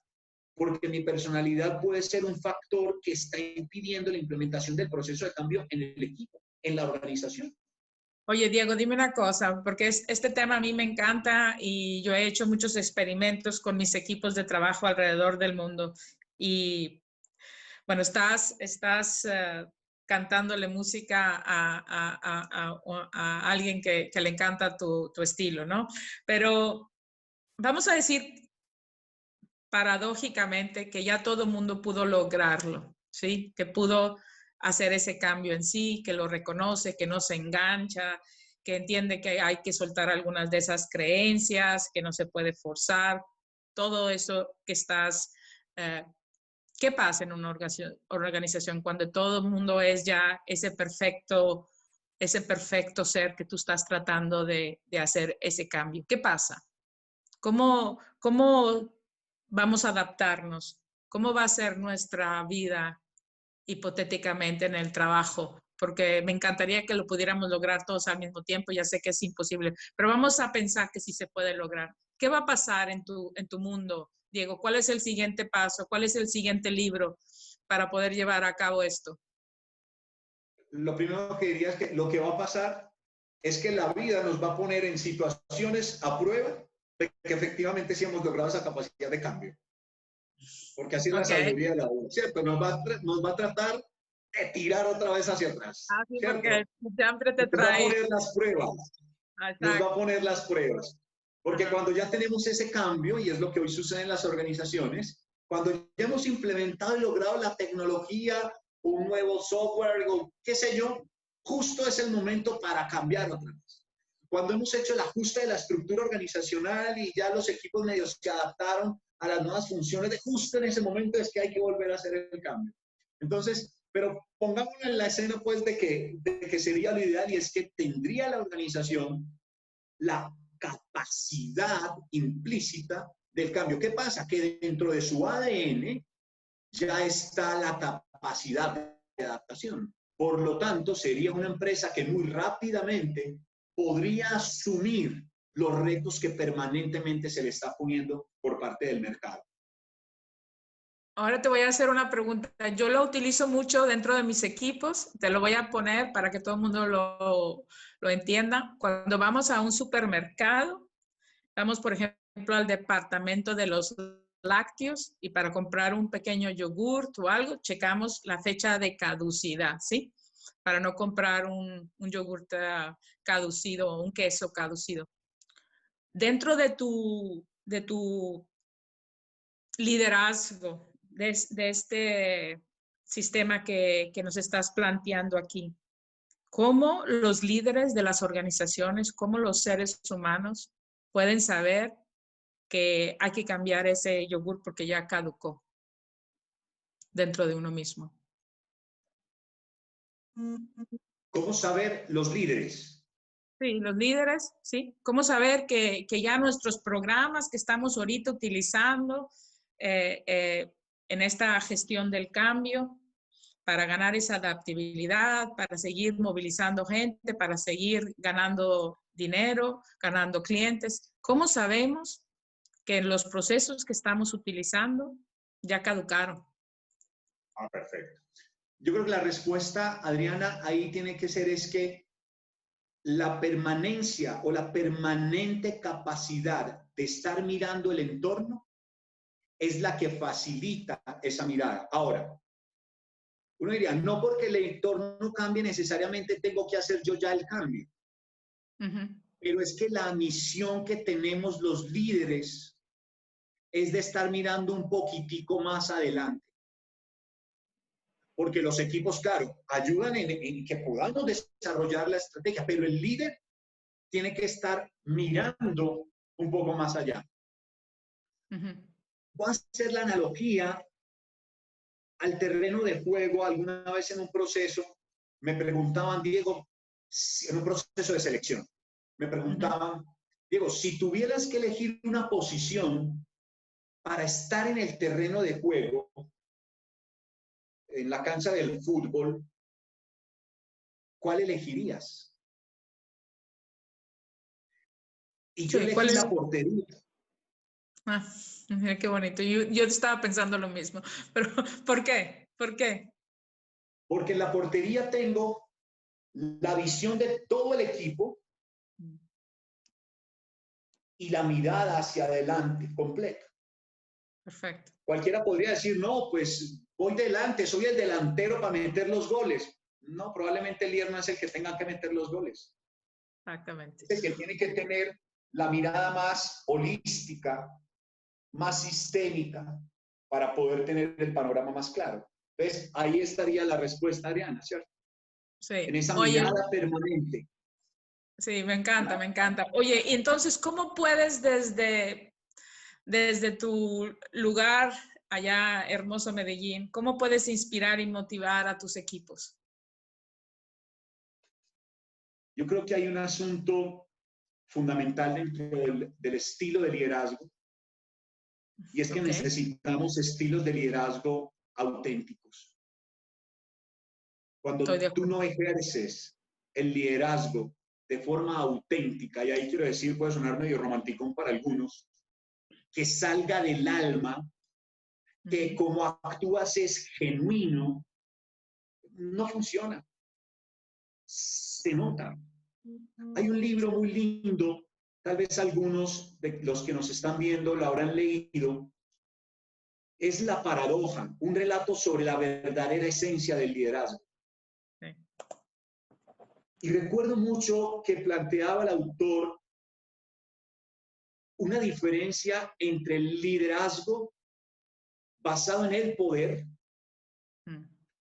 porque mi personalidad puede ser un factor que está impidiendo la implementación del proceso de cambio en el equipo, en la organización. Oye, Diego, dime una cosa, porque este tema a mí me encanta y yo he hecho muchos experimentos con mis equipos de trabajo alrededor del mundo. Y bueno, estás cantándole música a alguien que le encanta tu estilo, ¿no? Pero vamos a decir paradójicamente que ya todo el mundo pudo lograrlo, ¿sí? Que pudo hacer ese cambio en sí, que lo reconoce, que no se engancha, que entiende que hay que soltar algunas de esas creencias, que no se puede forzar, todo eso que estás... ¿Qué pasa en una organización cuando todo el mundo es ya ese perfecto ser que tú estás tratando de hacer ese cambio? ¿Qué pasa? ¿Cómo vamos a adaptarnos? ¿Cómo va a ser nuestra vida hipotéticamente en el trabajo? Porque me encantaría que lo pudiéramos lograr todos al mismo tiempo. Ya sé que es imposible, pero vamos a pensar que sí se puede lograr. ¿Qué va a pasar en tu mundo, Diego? ¿Cuál es el siguiente paso? ¿Cuál es el siguiente libro para poder llevar a cabo esto? Lo primero que diría es que lo que va a pasar es que la vida nos va a poner en situaciones a prueba de que efectivamente sí hemos logrado esa capacidad de cambio. Porque así es la sabiduría de la vida, ¿cierto? Nos va a tratar de tirar otra vez hacia atrás. Sí, porque siempre te trae. Nos va a poner las pruebas. Exacto. Nos va a poner las pruebas. Porque cuando ya tenemos ese cambio, y es lo que hoy sucede en las organizaciones, cuando ya hemos implementado y logrado la tecnología, un nuevo software, o qué sé yo, justo es el momento para cambiar otra vez. Cuando hemos hecho el ajuste de la estructura organizacional y ya los equipos medios se adaptaron a las nuevas funciones, de justo en ese momento es que hay que volver a hacer el cambio. Entonces, pero pongámonos en la escena pues de que sería lo ideal, y es que tendría la organización la capacidad implícita del cambio. ¿Qué pasa? Que dentro de su ADN ya está la capacidad de adaptación. Por lo tanto, sería una empresa que muy rápidamente podría asumir los retos que permanentemente se le está poniendo por parte del mercado. Ahora te voy a hacer una pregunta. Yo lo utilizo mucho dentro de mis equipos. Te lo voy a poner para que todo el mundo lo entienda. Cuando vamos a un supermercado, Vamos, por ejemplo, al departamento de los lácteos y para comprar un pequeño yogurt o algo, checamos la fecha de caducidad, ¿sí? Para no comprar un yogurt caducido o un queso caducido. Dentro de tu liderazgo, de este sistema que nos estás planteando aquí, ¿cómo los líderes de las organizaciones, cómo los seres humanos pueden saber que hay que cambiar ese yogur porque ya caducó dentro de uno mismo? ¿Cómo saber los líderes? Sí, los líderes, ¿sí? ¿Cómo saber que ya nuestros programas que estamos ahorita utilizando en esta gestión del cambio para ganar esa adaptabilidad, para seguir movilizando gente, para seguir ganando dinero, ganando clientes? ¿Cómo sabemos que los procesos que estamos utilizando ya caducaron? Ah, perfecto. Yo creo que la respuesta, Adriana, ahí tiene que ser es que la permanencia o la permanente capacidad de estar mirando el entorno es la que facilita esa mirada. Ahora, uno diría, no porque el entorno cambie necesariamente tengo que hacer yo ya el cambio. Pero es que la misión que tenemos los líderes es de estar mirando un poquitico más adelante. Porque los equipos, claro, ayudan en que podamos desarrollar la estrategia, pero el líder tiene que estar mirando un poco más allá. Voy a hacer la analogía al terreno de juego. Alguna vez en un proceso me preguntaban, Diego, en un proceso de selección, me preguntaban, Diego, si tuvieras que elegir una posición para estar en el terreno de juego, en la cancha del fútbol, ¿cuál elegirías? Y yo elegí la portería. Ah, mira qué bonito. Yo estaba pensando lo mismo. Pero, ¿por qué? ¿Por qué? Porque en la portería tengo la visión de todo el equipo y la mirada hacia adelante completa. Perfecto. Cualquiera podría decir, no, pues voy delante, soy el delantero para meter los goles. No, probablemente el líder no es el que tenga que meter los goles. Exactamente. Es el que tiene que tener la mirada más holística, más sistémica, para poder tener el panorama más claro. Entonces, ahí estaría la respuesta, Adriana, ¿cierto? Sí. En esa mirada permanente. Sí, me encanta, me encanta. Oye, y entonces, ¿cómo puedes desde tu lugar allá, hermoso Medellín, cómo puedes inspirar y motivar a tus equipos? Yo creo que hay un asunto fundamental dentro del estilo de liderazgo, y es que necesitamos estilos de liderazgo auténticos. Cuando tú no ejerces el liderazgo de forma auténtica, y ahí quiero decir, puede sonar medio romanticón para algunos, que salga del alma, que como actúas es genuino, no funciona. Se nota. Hay un libro muy lindo, tal vez algunos de los que nos están viendo lo habrán leído, es La Paradoja, un relato sobre la verdadera esencia del liderazgo. Sí. Y recuerdo mucho que planteaba el autor una diferencia entre el liderazgo basado en el poder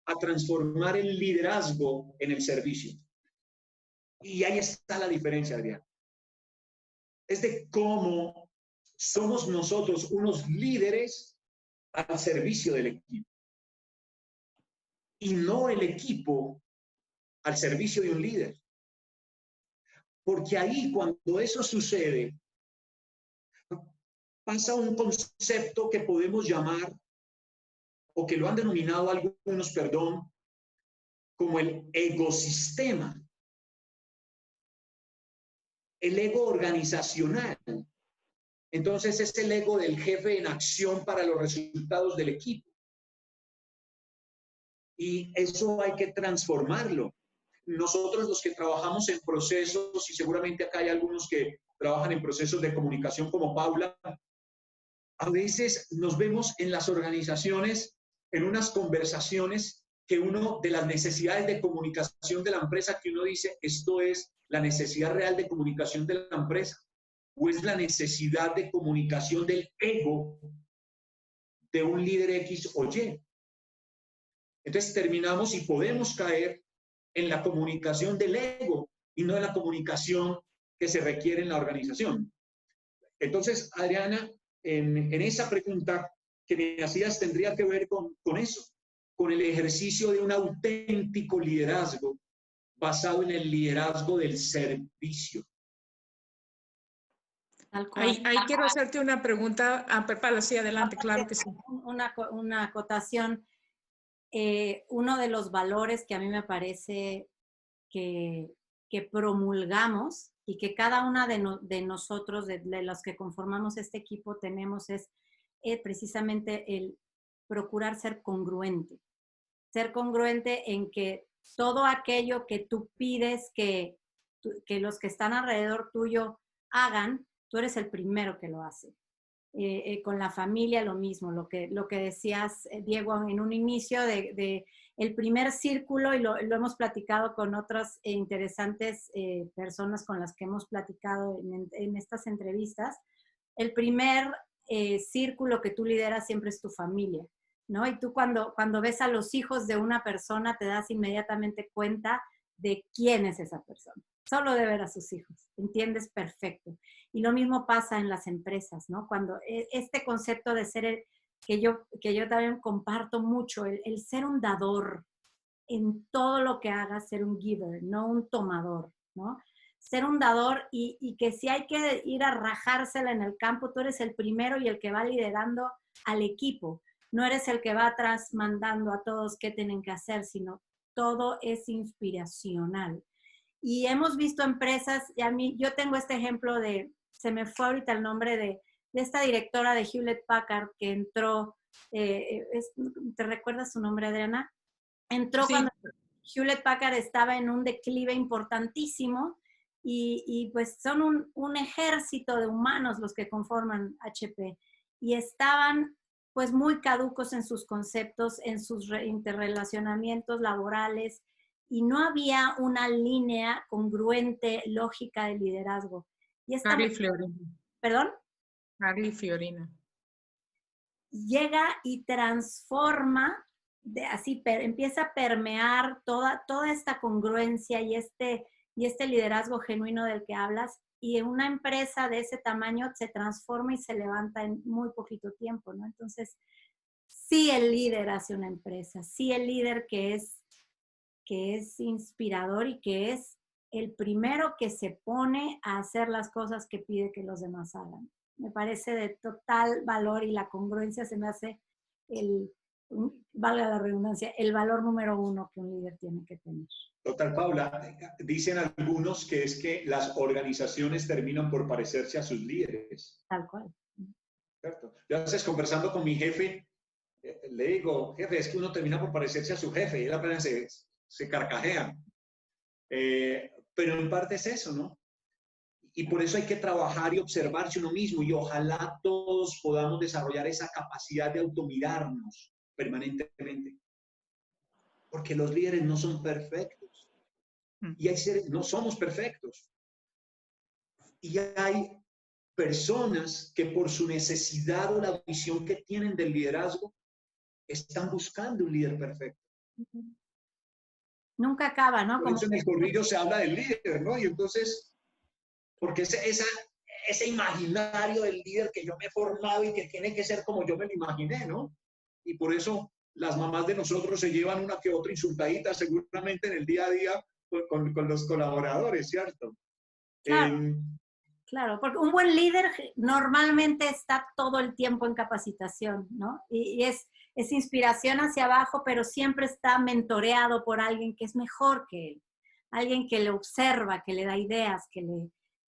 a transformar el liderazgo en el servicio. Y ahí está la diferencia, Adrián. Es de cómo somos nosotros unos líderes al servicio del equipo. Y no el equipo al servicio de un líder. Porque ahí, cuando eso sucede, pasa un concepto que podemos llamar, o que lo han denominado algunos, perdón, como el ecosistema. El ego organizacional. Entonces es el ego del jefe en acción para los resultados del equipo. Y eso hay que transformarlo. Nosotros los que trabajamos en procesos, y seguramente acá hay algunos que trabajan en procesos de comunicación como Paula. A veces nos vemos en las organizaciones, en unas conversaciones que uno, de las necesidades de comunicación de la empresa, que uno dice, esto es la necesidad real de comunicación de la empresa, o es la necesidad de comunicación del ego de un líder X o Y. Entonces terminamos y podemos caer en la comunicación del ego y no en la comunicación que se requiere en la organización. Entonces, Adriana, en esa pregunta que me hacías tendría que ver con eso, con el ejercicio de un auténtico liderazgo basado en el liderazgo del servicio. Ahí quiero hacerte una pregunta. Pala, sí, adelante, claro que sí. Una acotación. Uno de los valores que a mí me parece que promulgamos y que cada una de nosotros, de los que conformamos este equipo, tenemos es precisamente el procurar ser congruente. Ser congruente en que todo aquello que tú pides que los que están alrededor tuyo hagan, tú eres el primero que lo hace. Con la familia lo mismo, lo que decías, Diego, en un inicio de el primer círculo, y lo hemos platicado con otras interesantes personas con las que hemos platicado en estas entrevistas. El primer círculo que tú lideras siempre es tu familia, ¿no? Y tú cuando ves a los hijos de una persona te das inmediatamente cuenta de quién es esa persona. Solo de ver a sus hijos, entiendes perfecto. Y lo mismo pasa en las empresas, ¿no? Cuando este concepto de ser, que yo también comparto mucho, el ser un dador en todo lo que hagas, ser un giver, no un tomador, ¿no? Ser un dador y que si hay que ir a rajársela en el campo, tú eres el primero y el que va liderando al equipo. No eres el que va atrás mandando a todos qué tienen que hacer, sino todo es inspiracional. Y hemos visto empresas, y a mí, yo tengo este ejemplo de, se me fue ahorita el nombre de esta directora de Hewlett Packard que entró, ¿te recuerdas su nombre, Adriana? Entró sí. Cuando Hewlett Packard estaba en un declive importantísimo y pues son un ejército de humanos los que conforman HP y estaban pues muy caducos en sus conceptos, en sus interrelacionamientos laborales, y no había una línea congruente, lógica de liderazgo. Y Carly Fiorina. ¿Perdón? Carly Fiorina. Llega y transforma, empieza a permear toda esta congruencia y este liderazgo genuino del que hablas, y una empresa de ese tamaño se transforma y se levanta en muy poquito tiempo, ¿no? Entonces, sí el líder hace una empresa, sí el líder que es inspirador y que es el primero que se pone a hacer las cosas que pide que los demás hagan. Me parece de total valor, y la congruencia se me hace valga la redundancia, el valor número 1 que un líder tiene que tener. Total, Paula, dicen algunos que es que las organizaciones terminan por parecerse a sus líderes. Tal cual. ¿Cierto? Yo a veces conversando con mi jefe, le digo, jefe, es que uno termina por parecerse a su jefe, y él apenas se carcajea. Pero en parte es eso, ¿no? Y por eso hay que trabajar y observarse uno mismo, y ojalá todos podamos desarrollar esa capacidad de automirarnos permanentemente. Porque los líderes no son perfectos. Y hay seres, no somos perfectos. Y hay personas que por su necesidad o la visión que tienen del liderazgo están buscando un líder perfecto. Nunca acaba, ¿no? Por eso en el corrillo se habla del líder, ¿no? Y entonces, porque ese imaginario del líder que yo me he formado y que tiene que ser como yo me lo imaginé, ¿no? Y por eso las mamás de nosotros se llevan una que otra insultadita seguramente en el día a día con los colaboradores, ¿cierto? Claro, claro, porque un buen líder normalmente está todo el tiempo en capacitación, ¿no? Y es inspiración hacia abajo, pero siempre está mentoreado por alguien que es mejor que él, alguien que le observa, que le da ideas, que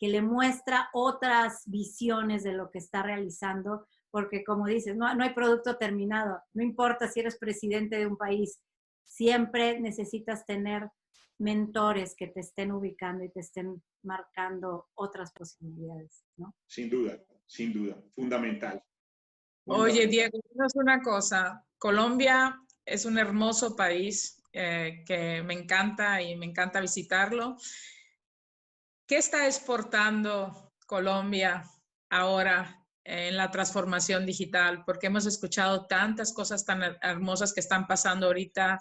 le muestra otras visiones de lo que está realizando, porque como dices, no hay producto terminado, no importa si eres presidente de un país, siempre necesitas tener mentores que te estén ubicando y te estén marcando otras posibilidades, ¿no? Sin duda, fundamental. Oye, Diego, es una cosa. Colombia es un hermoso país que me encanta y me encanta visitarlo. ¿Qué está exportando Colombia ahora en la transformación digital? Porque hemos escuchado tantas cosas tan hermosas que están pasando ahorita,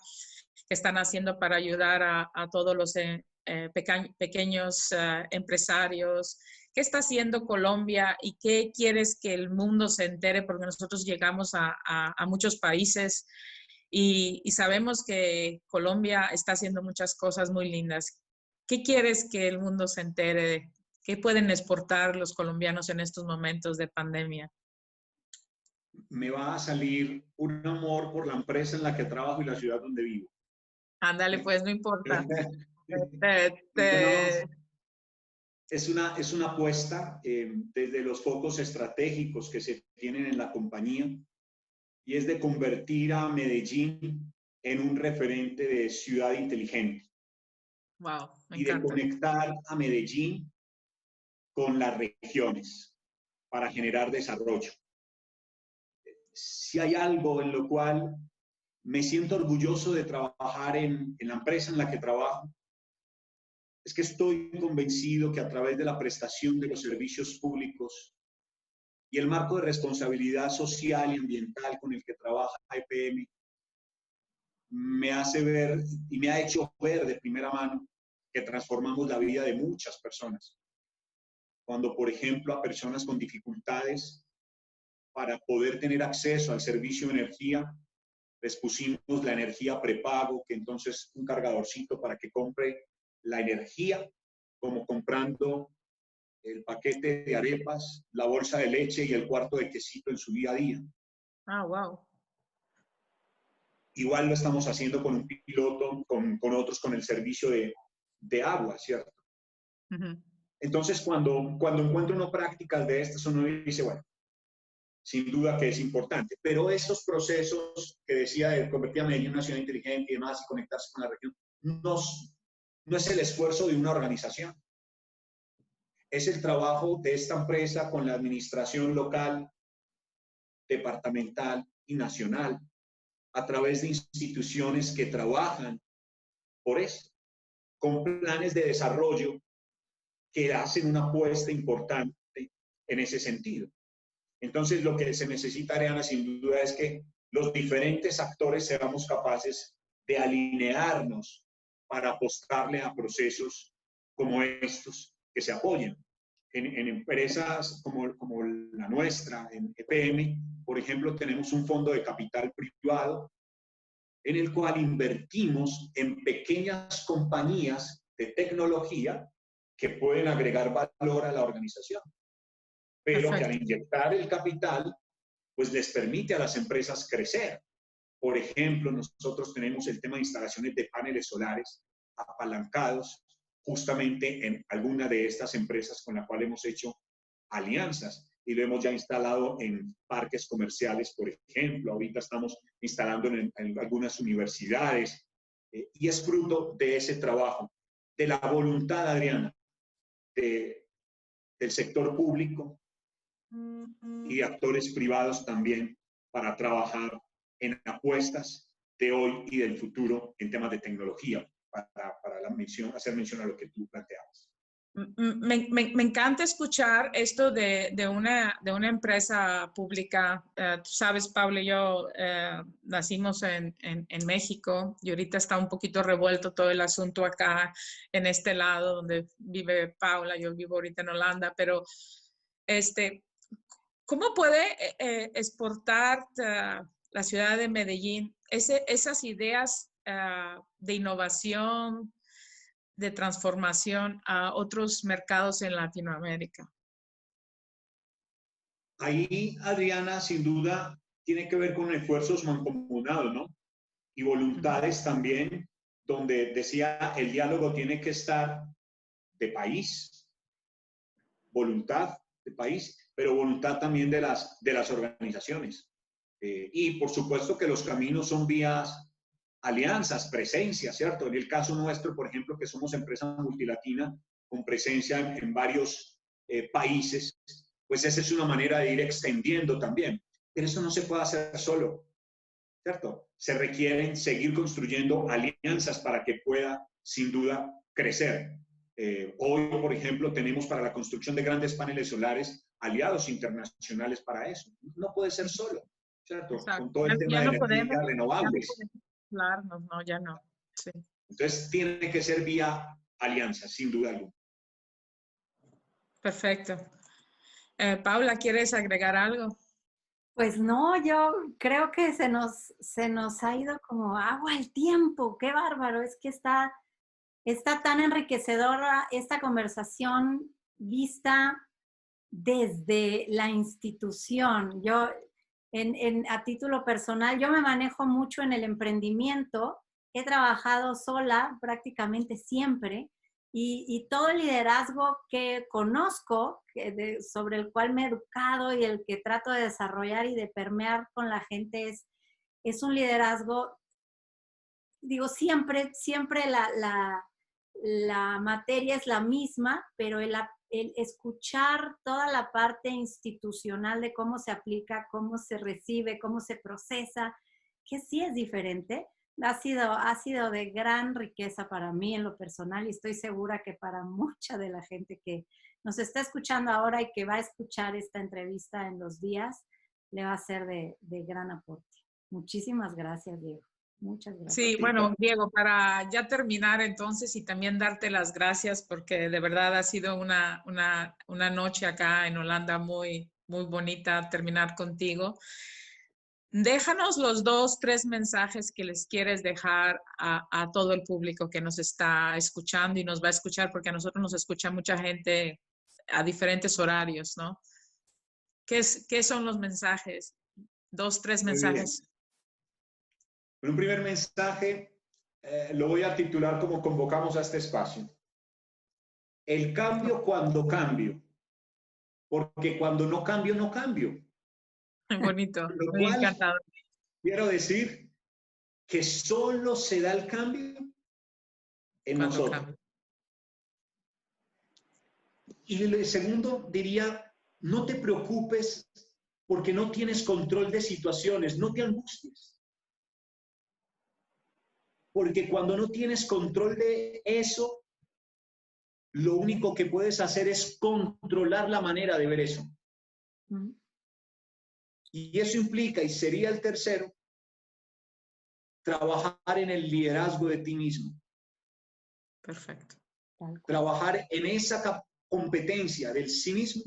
que están haciendo para ayudar a todos los pequeños empresarios. ¿Qué está haciendo Colombia y qué quieres que el mundo se entere? Porque nosotros llegamos a muchos países y sabemos que Colombia está haciendo muchas cosas muy lindas. ¿Qué quieres que el mundo se entere de? ¿Qué pueden exportar los colombianos en estos momentos de pandemia? Me va a salir un amor por la empresa en la que trabajo y la ciudad donde vivo. Ándale, pues, no importa. Es una apuesta desde los focos estratégicos que se tienen en la compañía y es de convertir a Medellín en un referente de ciudad inteligente. Wow, me y de encanta. conectar a Medellín con las regiones para generar desarrollo. Si hay algo en lo cual me siento orgulloso de trabajar en la empresa en la que trabajo, es que estoy convencido que a través de la prestación de los servicios públicos y el marco de responsabilidad social y ambiental con el que trabaja EPM, me hace ver y me ha hecho ver de primera mano que transformamos la vida de muchas personas. Cuando, por ejemplo, a personas con dificultades para poder tener acceso al servicio de energía, les pusimos la energía prepago, que entonces un cargadorcito para que compre la energía, como comprando el paquete de arepas, la bolsa de leche y el cuarto de quesito en su día a día. Ah, wow. Igual lo estamos haciendo con un piloto, con otros, con el servicio de agua, ¿cierto? Uh-huh. Entonces, cuando encuentro uno prácticas de estas, uno dice, bueno, sin duda que es importante, pero estos procesos que decía de convertir a Medellín en una ciudad inteligente y demás, y conectarse con la región, no es el esfuerzo de una organización. Es el trabajo de esta empresa con la administración local, departamental y nacional, a través de instituciones que trabajan por eso, con planes de desarrollo que hacen una apuesta importante en ese sentido. Entonces, lo que se necesita, Ariana, sin duda, es que los diferentes actores seamos capaces de alinearnos para apostarle a procesos como estos que se apoyan. En empresas como la nuestra, en EPM, por ejemplo, tenemos un fondo de capital privado en el cual invertimos en pequeñas compañías de tecnología que pueden agregar valor a la organización, pero que al inyectar el capital, pues les permite a las empresas crecer. Por ejemplo, nosotros tenemos el tema de instalaciones de paneles solares apalancados justamente en alguna de estas empresas con la cual hemos hecho alianzas y lo hemos ya instalado en parques comerciales, por ejemplo. Ahorita estamos instalando en algunas universidades y es fruto de ese trabajo, de la voluntad, Adriana, del sector público y de actores privados también para trabajar en apuestas de hoy y del futuro en temas de tecnología, para hacer mención a lo que tú planteabas. Me encanta escuchar esto de una empresa pública. Tú sabes, Pablo y yo nacimos en México y ahorita está un poquito revuelto todo el asunto acá en este lado donde vive Paula. Yo vivo ahorita en Holanda, pero ¿cómo puede exportar la ciudad de Medellín esas ideas de innovación, de transformación a otros mercados en Latinoamérica? Ahí, Adriana, sin duda, tiene que ver con esfuerzos mancomunados, ¿no? Y voluntades también, donde decía, el diálogo tiene que estar de país, voluntad de país, pero voluntad también de las organizaciones. Y por supuesto que los caminos son vías alianzas, presencia, ¿cierto? En el caso nuestro, por ejemplo, que somos empresa multilatina con presencia en varios países, pues esa es una manera de ir extendiendo también. Pero eso no se puede hacer solo, ¿cierto? Se requieren seguir construyendo alianzas para que pueda, sin duda, crecer. Hoy, por ejemplo, tenemos para la construcción de grandes paneles solares aliados internacionales para eso. No puede ser solo, ¿cierto? Exacto. Con todo el tema Ya de no energías podemos, renovables. claro, no, ya no. Sí. Entonces, tiene que ser vía alianza, sin duda alguna. Perfecto. Paula, ¿quieres agregar algo? Pues no, yo creo que se nos ha ido como agua el tiempo. Qué bárbaro, es que está tan enriquecedora esta conversación vista desde la institución. Yo, a título personal, yo me manejo mucho en el emprendimiento. He trabajado sola prácticamente siempre y todo el liderazgo que conozco, sobre el cual me he educado y el que trato de desarrollar y de permear con la gente es un liderazgo, digo, siempre la materia es la misma, pero el escuchar toda la parte institucional de cómo se aplica, cómo se recibe, cómo se procesa, que sí es diferente, ha sido de gran riqueza para mí en lo personal y estoy segura que para mucha de la gente que nos está escuchando ahora y que va a escuchar esta entrevista en los días, le va a ser de gran aporte. Muchísimas gracias, Diego. Muchas gracias. Sí, bueno, Diego, para ya terminar entonces y también darte las gracias porque de verdad ha sido una noche acá en Holanda muy, muy bonita terminar contigo. Déjanos los 2, 3 mensajes que les quieres dejar a todo el público que nos está escuchando y nos va a escuchar porque a nosotros nos escucha mucha gente a diferentes horarios, ¿no? ¿Qué son los mensajes? 2, 3 mensajes. Un primer mensaje lo voy a titular como convocamos a este espacio. El cambio cuando cambio, porque cuando no cambio, no cambio. Bonito, Lo muy cual, encantado. quiero decir que solo se da el cambio en Cuando nosotros. cambia. Y el segundo diría, no te preocupes porque no tienes control de situaciones, no te angusties. Porque cuando no tienes control de eso, lo único que puedes hacer es controlar la manera de ver eso. Y eso implica, y sería el tercero, trabajar en el liderazgo de ti mismo. Perfecto. Trabajar en esa competencia del sí mismo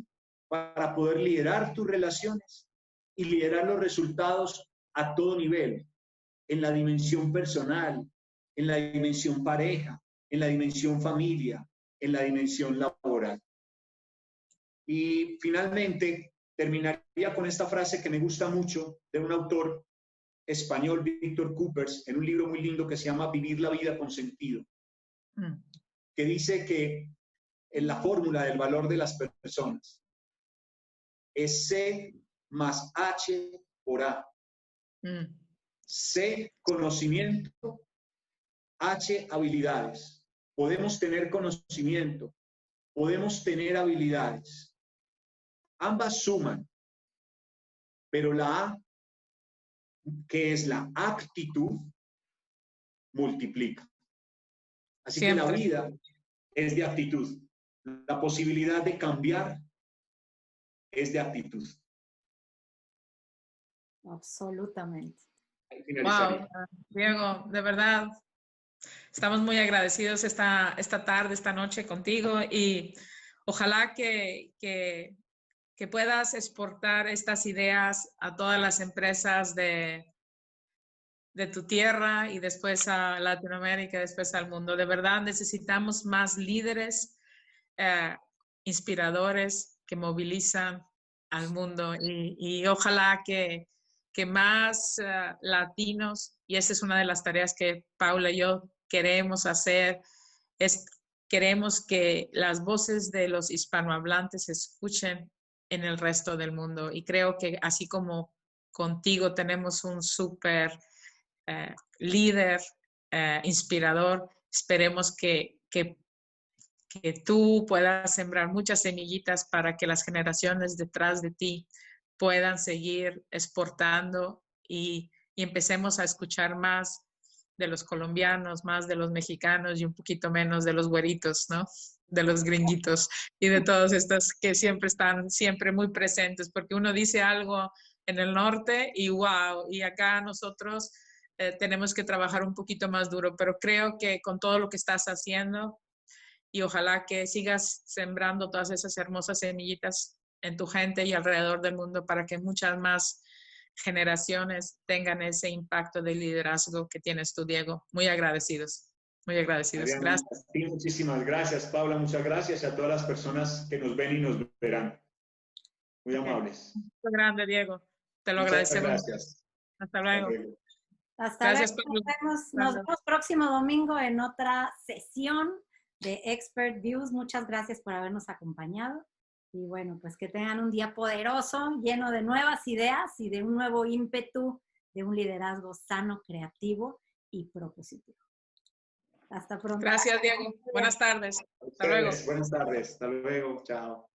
para poder liderar tus relaciones y liderar los resultados a todo nivel, en la dimensión personal, en la dimensión pareja, en la dimensión familia, en la dimensión laboral. Y finalmente, terminaría con esta frase que me gusta mucho de un autor español, Víctor Coopers, en un libro muy lindo que se llama Vivir la vida con sentido, que dice que en la fórmula del valor de las personas es C más H por A. C, conocimiento, H, habilidades. Podemos tener conocimiento, podemos tener habilidades. Ambas suman, pero la A, que es la actitud, multiplica. Así Siempre. que la vida es de actitud. La posibilidad de cambiar es de actitud. Absolutamente. Wow, Diego, de verdad, estamos muy agradecidos esta tarde, esta noche contigo y ojalá que puedas exportar estas ideas a todas las empresas de tu tierra y después a Latinoamérica, después al mundo. De verdad necesitamos más líderes inspiradores que movilizan al mundo y ojalá que más latinos, y esa es una de las tareas que Paula y yo queremos hacer, queremos que las voces de los hispanohablantes se escuchen en el resto del mundo. Y creo que así como contigo tenemos un súper líder inspirador. Esperemos que tú puedas sembrar muchas semillitas para que las generaciones detrás de ti puedan seguir exportando y empecemos a escuchar más de los colombianos, más de los mexicanos y un poquito menos de los güeritos, ¿no? De los gringuitos y de todos estos que siempre están siempre muy presentes, porque uno dice algo en el norte y wow, y acá nosotros tenemos que trabajar un poquito más duro, pero creo que con todo lo que estás haciendo y ojalá que sigas sembrando todas esas hermosas semillitas en tu gente y alrededor del mundo para que muchas más generaciones tengan ese impacto de liderazgo que tienes tú, Diego. Muy agradecidos, muy agradecidos. Adriana, gracias. Muchísimas gracias, Paula. Muchas gracias a todas las personas que nos ven y nos verán. Muy amables. Muy grande, Diego. Te lo Muchas agradecemos. gracias. Hasta luego. Hasta Gracias, luego. Nos vemos próximo domingo en otra sesión de Expert Views. Muchas gracias por habernos acompañado. Y bueno, pues que tengan un día poderoso, lleno de nuevas ideas y de un nuevo ímpetu de un liderazgo sano, creativo y propositivo. Hasta pronto. Gracias, Diego. Buenas tardes. Hasta luego. Buenas tardes. Hasta luego. Chao.